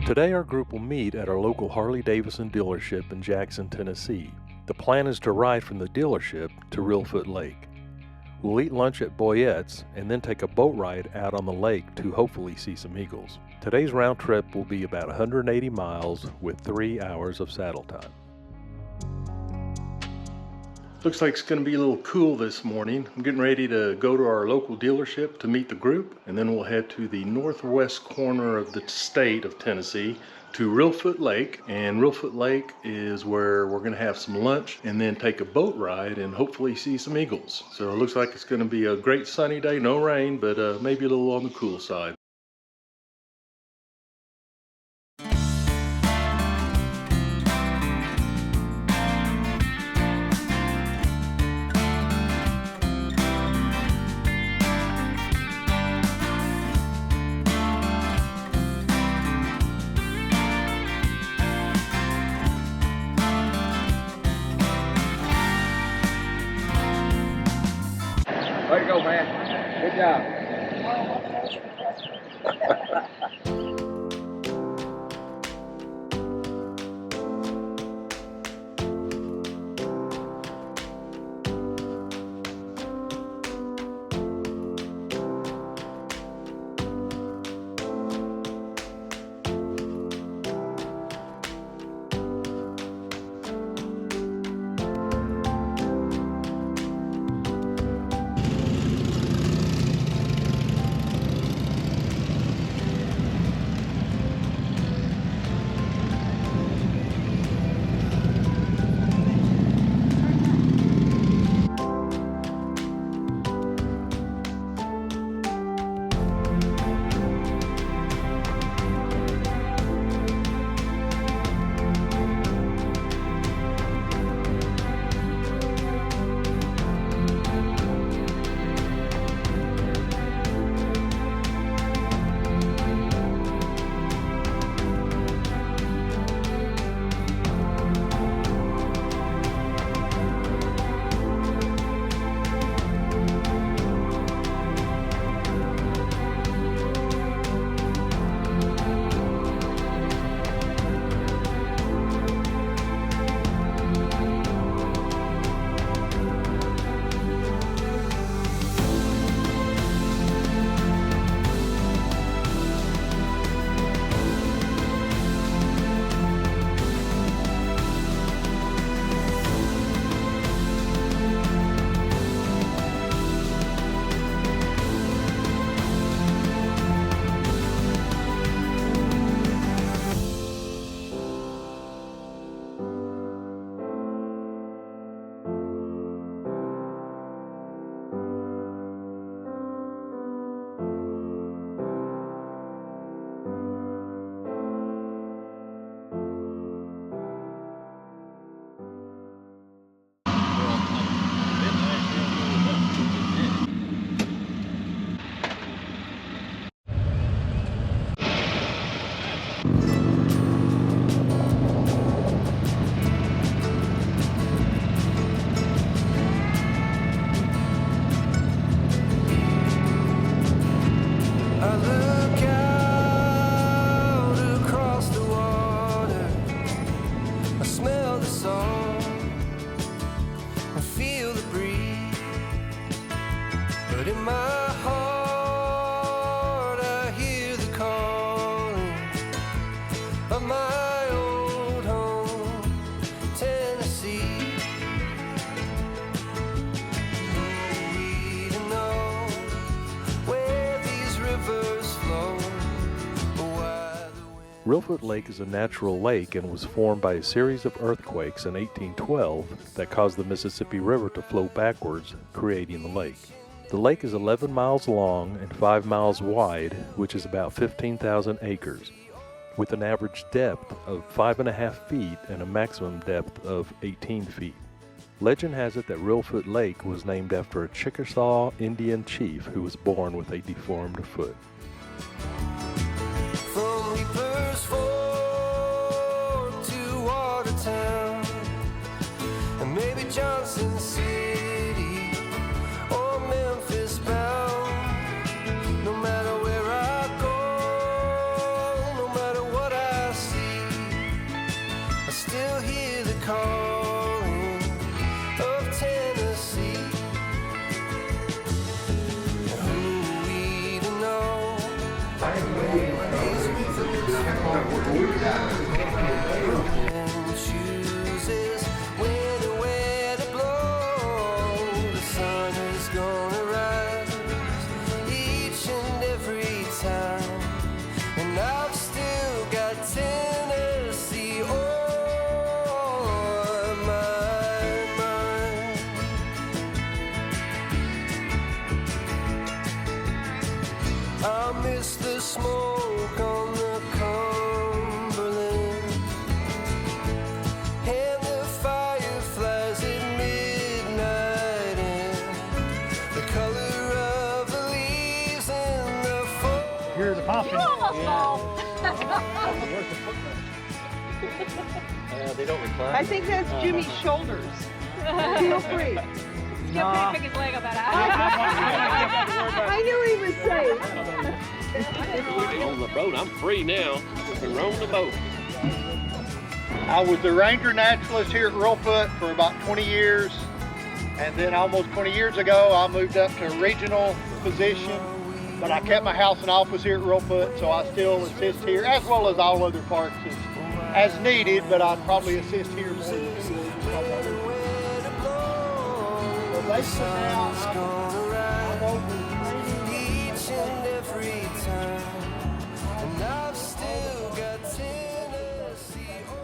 Today our group will meet at our local Harley-Davidson dealership in Jackson, Tennessee. The plan is to ride from the dealership to Reelfoot Lake. We'll eat lunch at Boyette's and then take a boat ride out on the lake to hopefully see some eagles. Today's round trip will be about 180 miles with 3 hours of saddle time. Looks like it's going to be a little cool this morning. I'm getting ready to go to our local dealership to meet the group, and then we'll head to the northwest corner of the state of Tennessee to Reelfoot Lake. And Reelfoot Lake is where we're going to have some lunch and then take a boat ride and hopefully see some eagles. So it looks like it's going to be a great sunny day, no rain, but maybe a little on the cool side. Way to go, man. Good job. But in my heart I hear the calling of my old home, Tennessee. We don't know where these rivers flow, or why the wind... Reelfoot Lake is a natural lake and was formed by a series of earthquakes in 1812 that caused the Mississippi River to flow backwards, creating the lake. The lake is 11 miles long and 5 miles wide, which is about 15,000 acres, with an average depth of 5.5 feet and a maximum depth of 18 feet. Legend has it that Reelfoot Lake was named after a Chickasaw Indian chief who was born with a deformed foot. From Leapers Ford to Watertown, and maybe Johnson City or Memphis bound. No matter where I go, no matter what I And chooses when and where to blow. The sun is gonna rise each and every time, and I've still got Tennessee on my mind. I miss the smoke on the Cumberland and the fireflies at midnight and the color of the leaves in the fall. Here's the pumpkin. You almost fall. They don't recline. I think that's Jimmy's shoulders. Feel free. Skip can't pick his leg up out of I knew he was safe. On the boat, I'm free now. We can roam the boat. I was the ranger naturalist here at Reelfoot for about 20 years. And then almost 20 years ago, I moved up to a regional position. But I kept my house and office here at Reelfoot, so I still assist here, as well as all other parks as needed, but I'd probably assist here more than The sun's gonna rise each and every time, and I've still got Tennessee on.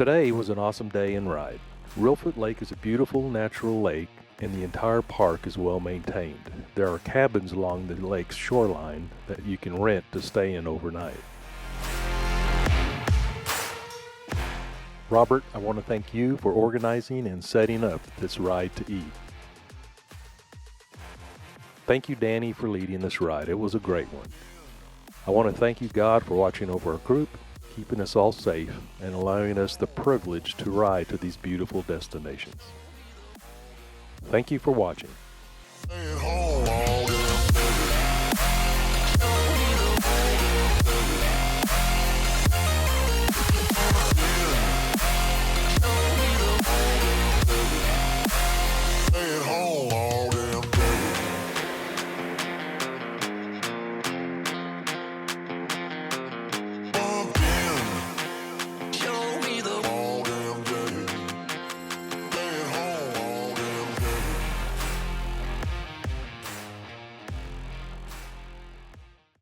Today was an awesome day and ride. Reelfoot Lake is a beautiful natural lake, and the entire park is well maintained. There are cabins along the lake's shoreline that you can rent to stay in overnight. Robert, I want to thank you for organizing and setting up this ride to eat. Thank you, Danny, for leading this ride. It was a great one. I want to thank you, God, for watching over our group, keeping us all safe, and allowing us the privilege to ride to these beautiful destinations. Thank you for watching. Stay at home,